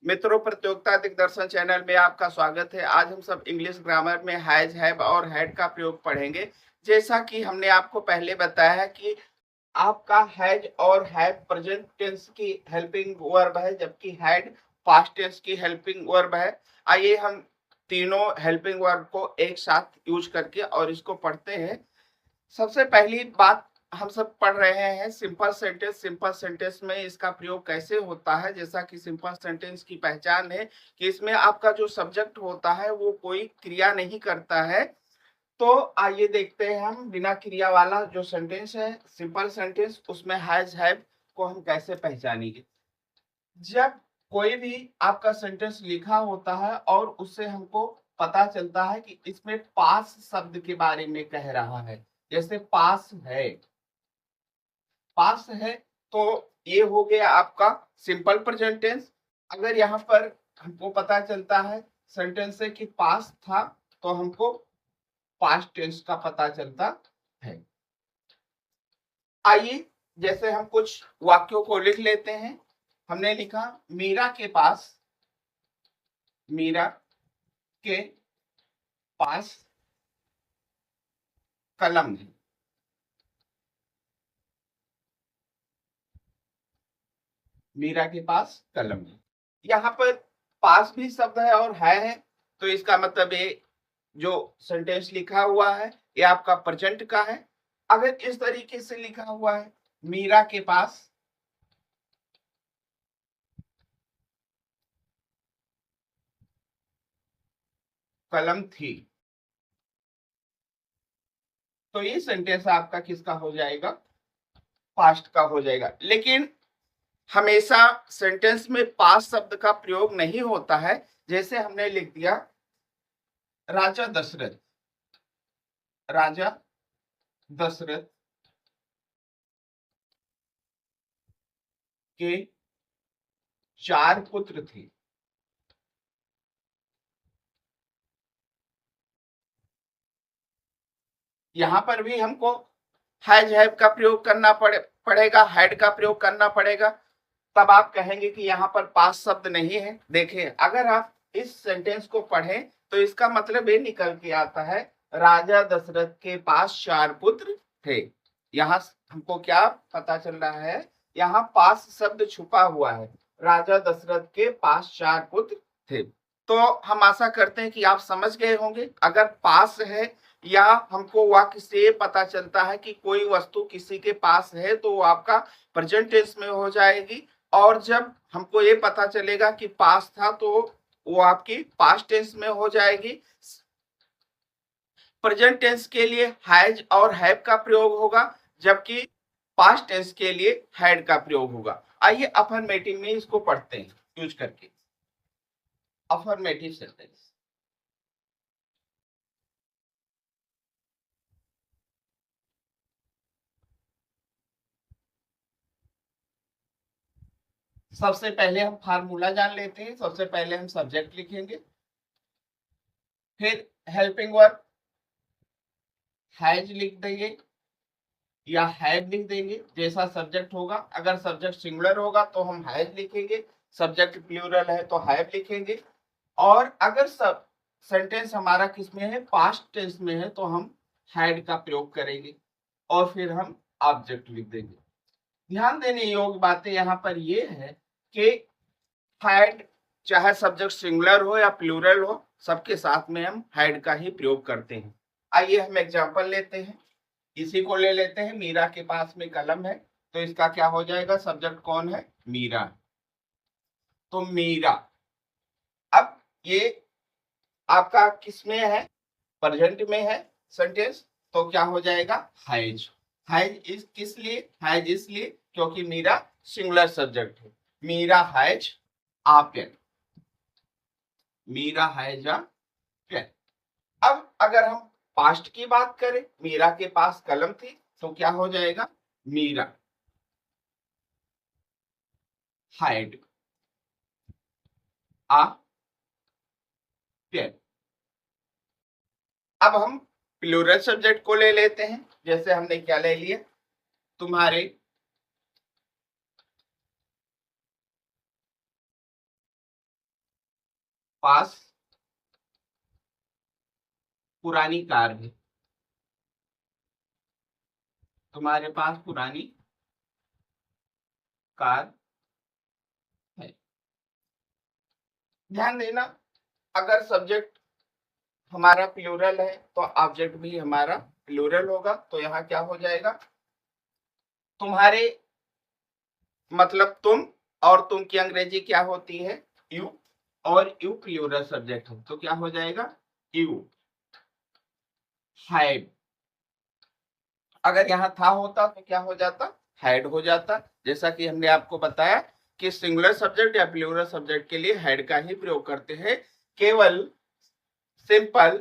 मित्रों, प्रतियोगिता दिग्दर्शन चैनल में आपका स्वागत है। आज हम सब इंग्लिश ग्रामर में हैज, हैव और हैड का प्रयोग पढ़ेंगे। जैसा कि हमने आपको पहले बताया है कि आपका हैज और हैव प्रेजेंट टेंस की हेल्पिंग वर्ब है, जबकि हैड पास्ट टेंस की हेल्पिंग वर्ब है। आइए हम तीनों हेल्पिंग वर्ब को एक साथ यूज करके और इसको पढ़ते हैं। सबसे पहली बात हम सब पढ़ रहे हैं सिंपल सेंटेंस। सिंपल सेंटेंस में इसका प्रयोग कैसे होता है। जैसा कि सिंपल सेंटेंस की पहचान है कि इसमें आपका जो सब्जेक्ट होता है वो कोई क्रिया नहीं करता है। तो आइए देखते हैं हम बिना क्रिया वाला जो सेंटेंस है सिंपल सेंटेंस, उसमें हैज हैव को हम कैसे पहचानेंगे। जब कोई भी आपका सेंटेंस लिखा होता है और उससे हमको पता चलता है कि इसमें पास शब्द के बारे में कह रहा है, जैसे पास है तो ये हो गया आपका सिंपल प्रेजेंट टेंस। अगर यहाँ पर हमको पता चलता है सेंटेंस से कि पास था तो हमको पास्ट टेंस का पता चलता है। आइए जैसे हम कुछ वाक्यों को लिख लेते हैं। हमने लिखा मीरा के पास कलम है। मीरा के पास कलम है। यहाँ पर पास भी शब्द है और है, तो इसका मतलब ये जो सेंटेंस लिखा हुआ है ये आपका प्रेजेंट का है। अगर इस तरीके से लिखा हुआ है मीरा के पास कलम थी, तो ये सेंटेंस आपका किसका हो जाएगा, पास्ट का हो जाएगा। लेकिन हमेशा सेंटेंस में पास्ट शब्द का प्रयोग नहीं होता है। जैसे हमने लिख दिया राजा दशरथ के 4 पुत्र थे। यहां पर भी हमको हैज हैव का प्रयोग करना पड़ेगा, हैड का प्रयोग करना पड़ेगा। तब आप कहेंगे कि यहाँ पर पास शब्द नहीं है। देखिए, अगर आप इस सेंटेंस को पढ़ें तो इसका मतलब ये निकल के आता है राजा दशरथ के पास 4 पुत्र थे। यहाँ हमको क्या पता चल रहा है, यहाँ पास शब्द छुपा हुआ है। राजा दशरथ के पास 4 पुत्र थे। तो हम आशा करते हैं कि आप समझ गए होंगे। अगर पास है या हमको वाक्य से पता चलता है कि कोई वस्तु किसी के पास है तो वो आपका प्रेजेंट टेंस में हो जाएगी। और जब हमको ये पता चलेगा कि पास था तो वो आपकी पास्ट टेंस में हो जाएगी। प्रेजेंट टेंस के लिए हैज और हैव का प्रयोग होगा, जबकि पास्ट टेंस के लिए हैड का प्रयोग होगा। आइए अफर्मेटिव में इसको पढ़ते हैं यूज करके। अफर्मेटिव सेंटेंस, सबसे पहले हम फार्मूला जान लेते हैं। सबसे पहले हम सब्जेक्ट लिखेंगे, फिर हेल्पिंग वर्ब हैज लिख देंगे या हैव लिख देंगे, जैसा सब्जेक्ट होगा। अगर सब्जेक्ट सिंगुलर होगा तो हम हैज लिखेंगे, सब्जेक्ट प्लूरल है तो हैव लिखेंगे। और अगर सब सेंटेंस हमारा किसमें है, पास्ट टेंस में है, तो हम हैड का प्रयोग करेंगे और फिर हम ऑब्जेक्ट लिख देंगे। ध्यान देने योग्य बातें यहाँ पर ये है कि हैड चाहे सब्जेक्ट सिंगुलर हो या प्लूरल हो, सबके साथ में हम हैड का ही प्रयोग करते हैं। आइए हम एग्जांपल लेते हैं। इसी को ले लेते हैं, मीरा के पास में कलम है, तो इसका क्या हो जाएगा, सब्जेक्ट कौन है, मीरा। तो मीरा, अब ये आपका किसमें है, प्रेजेंट में है सेंटेंस, तो क्या हो जाएगा, हैज। हैज इस किस लिए, हैज इसलिए क्योंकि मीरा सिंगुलर सब्जेक्ट है। Meera has a pen, Meera has a pen. अब अगर हम पास्ट की बात करें, मीरा के पास कलम थी, तो क्या हो जाएगा, मीरा हैड आ पेन। अब हम प्लूरल सब्जेक्ट को ले लेते हैं। जैसे हमने क्या ले लिया, तुम्हारे पास पुरानी कार है, तुम्हारे पास पुरानी कार है। ध्यान देना, अगर सब्जेक्ट हमारा प्लूरल है तो ऑब्जेक्ट भी हमारा प्लूरल होगा। तो यहाँ क्या हो जाएगा, तुम्हारे मतलब तुम, और तुम की अंग्रेजी क्या होती है, यू, और यू प्लूरल सब्जेक्ट है तो क्या हो जाएगा, यू हैड। अगर यहाँ था होता तो क्या हो जाता, हैड हो जाता। जैसा कि हमने आपको बताया कि सिंगुलर सब्जेक्ट या प्लूरल सब्जेक्ट के लिए हैड का ही प्रयोग करते हैं। केवल सिंपल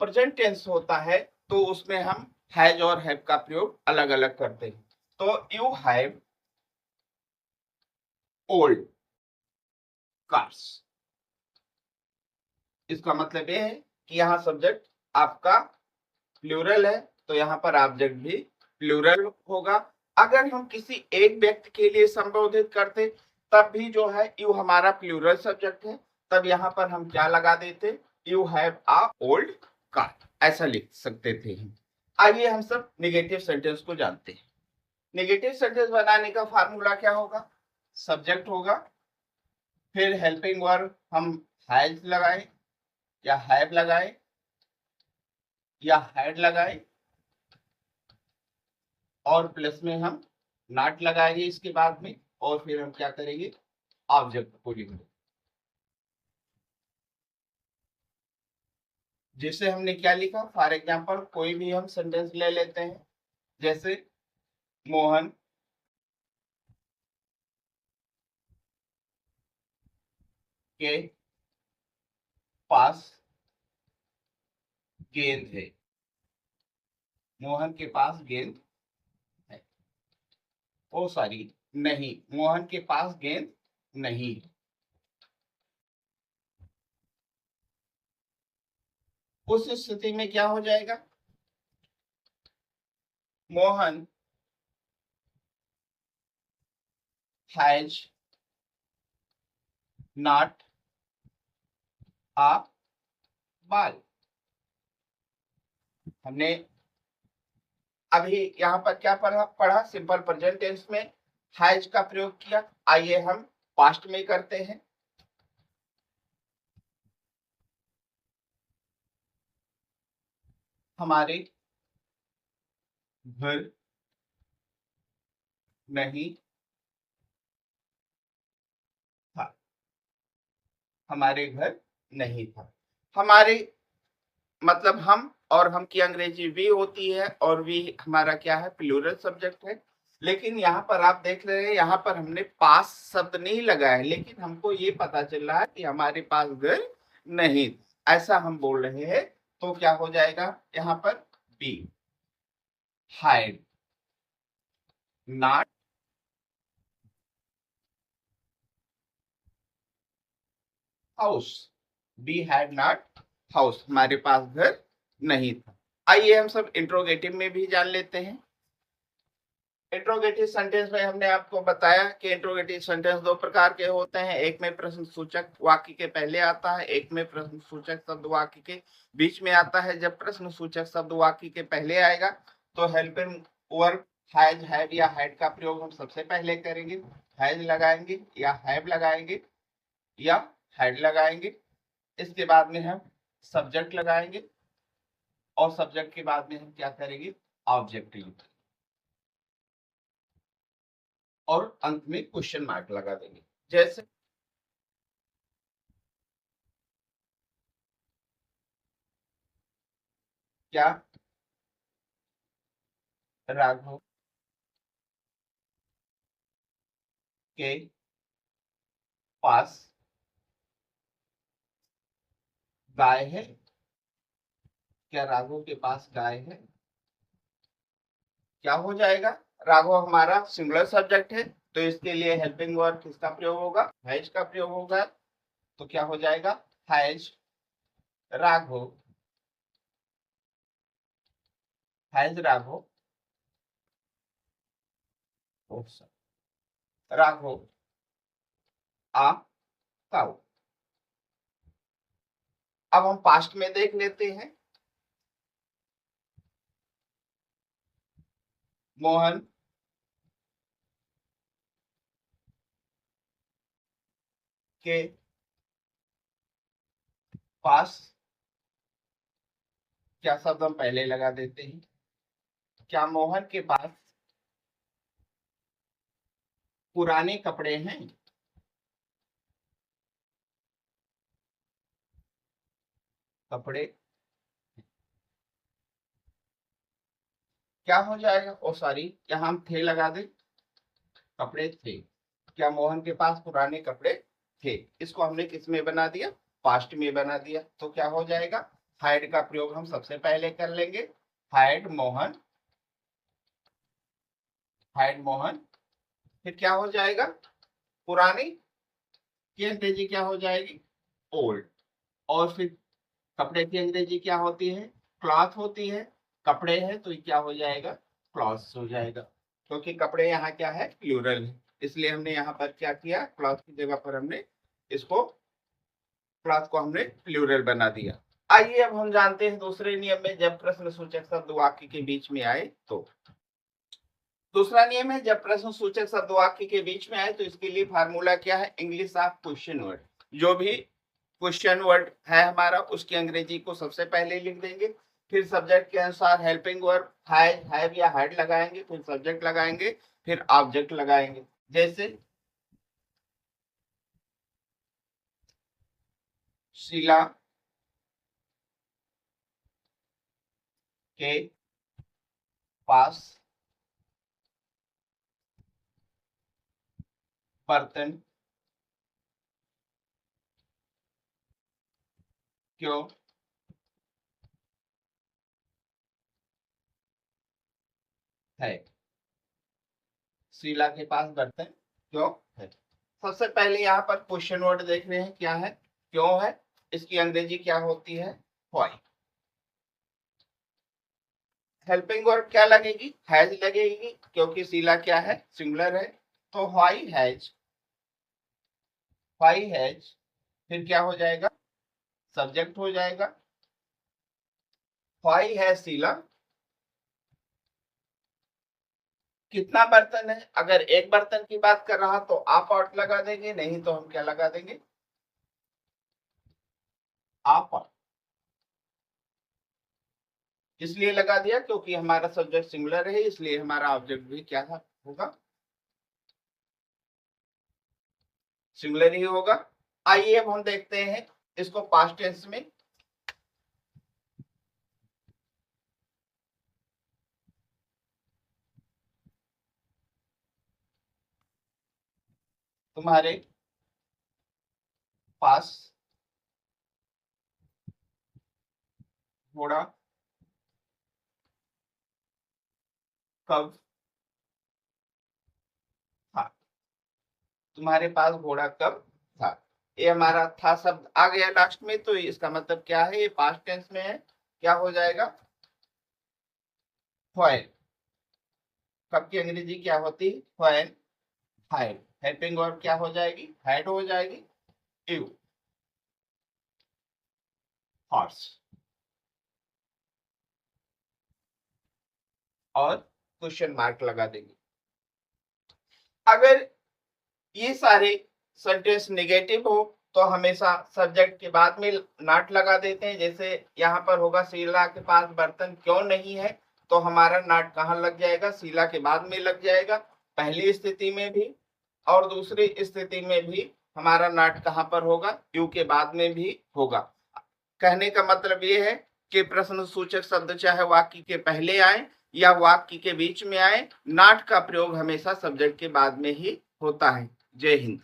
प्रेजेंट टेंस होता है तो उसमें हम हैज और हैव का प्रयोग अलग अलग करते हैं। तो यू हैव ओल्ड कार्स, इसका मतलब ये है कि यहाँ सब्जेक्ट आपका प्लूरल है तो यहाँ पर ऑब्जेक्ट भी प्लूरल होगा। अगर हम किसी एक व्यक्ति के लिए संबोधित करते तब भी जो है यू हमारा प्लूरल सब्जेक्ट है, तब यहाँ पर हम क्या लगा देते, you have a old car, ऐसा लिख सकते थे हम। आइए हम सब निगेटिव सेंटेंस को जानते हैं। निगेटिव सेंटेंस बनाने का फार्मूला क्या होगा, सब्जेक्ट होगा, फिर हेल्पिंग वर्ब हम हैज लगाए या हैव लगाए या हैड लगाए, और प्लस में हम नॉट लगाएंगे इसके बाद में, और फिर हम क्या करेंगे, ऑब्जेक्ट को लिखेंगे। जैसे हमने क्या लिखा, फॉर एग्जांपल कोई भी हम सेंटेंस ले लेते हैं, जैसे मोहन के पास गेंद है, मोहन के पास गेंद है, ओ सॉरी नहीं, मोहन के पास गेंद नहीं है। उस स्थिति में क्या हो जाएगा, Mohan has not a ball. हमने अभी यहाँ पर क्या पढ़ा सिंपल प्रेजेंट टेंस में हैज का प्रयोग किया। आइए हम पास्ट में करते हैं। हमारे घर नहीं था, हमारे घर नहीं था। हमारे मतलब हम, और हम की अंग्रेजी वी होती है, और वी हमारा क्या है, प्लूरल सब्जेक्ट है। लेकिन यहाँ पर आप देख रहे हैं, यहाँ पर हमने पास शब्द नहीं लगाया है, लेकिन हमको ये पता चल रहा है कि हमारे पास घर नहीं, ऐसा हम बोल रहे हैं। तो क्या हो जाएगा यहाँ पर, we had not house, we had not house, हमारे पास घर नहीं था। आइए हम सब इंट्रोगेटिव में भी जान लेते हैं। इंट्रोगेटिव सेंटेंस में हमने आपको बताया कि इंट्रोगेटिव सेंटेंस दो प्रकार के होते हैं, एक में प्रश्न सूचक वाक्य के पहले आता है, एक में प्रश्न सूचक शब्द वाक्य के बीच में आता है। जब प्रश्न सूचक शब्द वाक्य के पहले आएगा तो हेल्पिंग वर्ब हैज हैव या हैड का प्रयोग हम सबसे पहले करेंगे, हैज लगाएंगे या हैव लगाएंगे या हैड लगाएंगे। इसके बाद में हम सब्जेक्ट लगाएंगे, और सब्जेक्ट के बाद में हम क्या करेंगे, ऑब्जेक्ट लिखेंगे, और अंत में क्वेश्चन मार्क लगा देंगे। जैसे क्या राघव के पास गाय है, क्या राघव के पास गाय है, क्या हो जाएगा, राघव हमारा सिंगुलर सब्जेक्ट है तो इसके लिए हेल्पिंग वर्ब किसका प्रयोग होगा, हैज का प्रयोग होगा। तो क्या हो जाएगा, has Raghav, has Raghav, Raghav a cow, अब हम पास्ट में देख लेते हैं। मोहन के पास, क्या शब्द हम पहले लगा देते हैं, क्या मोहन के पास पुराने कपड़े हैं? कपड़े क्या हो जाएगा, ओ सॉरी, यहाँ हम थे लगा दें, कपड़े थे। क्या मोहन के पास पुराने कपड़े थे? इसको हमने किस में बना दिया, पास्ट में बना दिया। तो क्या हो जाएगा, हाइड का प्रयोग हम सबसे पहले कर लेंगे। हाइड मोहन, हाइड मोहन, फिर क्या हो जाएगा, पुरानी की अंग्रेजी क्या हो जाएगी, ओल्ड। और फिर कपड़े की अंग्रेजी क्या होती है, क्लॉथ होती है। कपड़े है तो क्या हो जाएगा, क्लॉथ्स हो जाएगा, क्योंकि कपड़े यहाँ क्या है, प्लूरल है, इसलिए हमने यहाँ पर क्या किया, क्लॉथ की जगह पर हमने इसको, क्लॉथ को हमने प्लूरल बना दिया। आइए अब हम जानते हैं दूसरे नियम में, जब प्रश्न सूचक शब्द वाक्य के बीच में आए तो। दूसरा नियम है, जब प्रश्न सूचक शब्द वाक्य के बीच में आए तो इसके लिए फार्मूला क्या है, इंग्लिश ऑफ क्वेश्चन वर्ड। जो भी क्वेश्चन वर्ड है हमारा, उसकी अंग्रेजी को सबसे पहले लिख देंगे, फिर सब्जेक्ट के अनुसार हेल्पिंग वर्ब हैव या हैड लगाएंगे, फिर सब्जेक्ट लगाएंगे, फिर ऑब्जेक्ट लगाएंगे। जैसे शीला के पास बर्तन क्यों है, शीला के पास बर्तन क्यों है। सबसे पहले यहाँ पर क्वेश्चन वर्ड देख रहे हैं, क्या है, क्यों है। इसकी अंग्रेजी क्या होती है, व्हाई। हेल्पिंग वर्ब क्या लगेगी, हैज लगेगी, क्योंकि शीला क्या है, सिंगुलर है, तो व्हाई हैज, व्हाई हैज। फिर क्या हो जाएगा, सब्जेक्ट हो जाएगा, व्हाई हैज शीला कितना बर्तन है। अगर एक बर्तन की बात कर रहा तो आप आउट लगा देंगे, नहीं तो हम क्या लगा देंगे, आप आउट। इसलिए लगा दिया क्योंकि हमारा सब्जेक्ट सिंगुलर है, इसलिए हमारा ऑब्जेक्ट भी क्या था, होगा सिंगुलर ही होगा। आइए अब हम देखते हैं इसको पास्ट टेंस में। तुम्हारे पास घोड़ा कब था, तुम्हारे पास घोड़ा कब था। ये हमारा था शब्द आ गया लास्ट में, तो इसका मतलब क्या है, ये पास्ट टेंस में है, क्या हो जाएगा, व्हेन। कब की अंग्रेजी क्या होती है, व्हेन हाइड। हेल्पिंग वर्ब क्या हो जाएगी, हैड हो जाएगी, यू हॉर्स। और क्वेश्चन मार्क लगा देंगे। अगर ये सारे सेंटेंस नेगेटिव हो तो हमेशा सब्जेक्ट के बाद में नॉट लगा देते हैं। जैसे यहाँ पर होगा शीला के पास बर्तन क्यों नहीं है, तो हमारा नॉट कहाँ लग जाएगा, शीला के बाद में लग जाएगा, पहली स्थिति में भी और दूसरी स्थिति में भी हमारा नॉट कहाँ पर होगा, यू के बाद में भी होगा। कहने का मतलब ये है कि प्रश्न सूचक शब्द चाहे वाक्य के पहले आए या वाक्य के बीच में आए, नॉट का प्रयोग हमेशा सब्जेक्ट के बाद में ही होता है। जय हिंद।